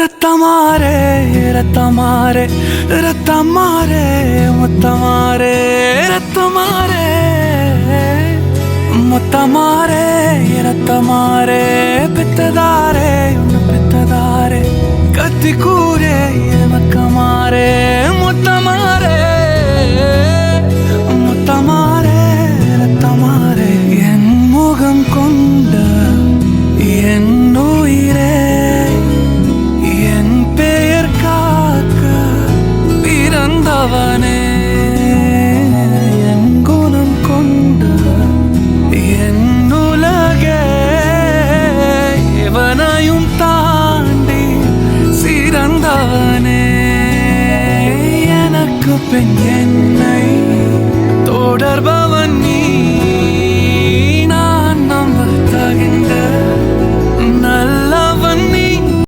ரத்தமாரே ரத்தமாரே ரத்தமாரே முத்தமாரே ரத்தமாரே முத்தமாரே ரத்தமாரே பித்ததாரே பித்ததாரே கத்தி கூரே மக்கமாரே முத்தமாரே முத்தமாரே ரத்தமாரே என் முகம் கொண்ட என் உயிரே என் பெயர் காக்க பிறந்தவனே என் குணம் கொண்ட என் உலகே எவனையும் தாண்டி சிறந்தவனே எனக்கு பெண் என்னை தொடர்பவன்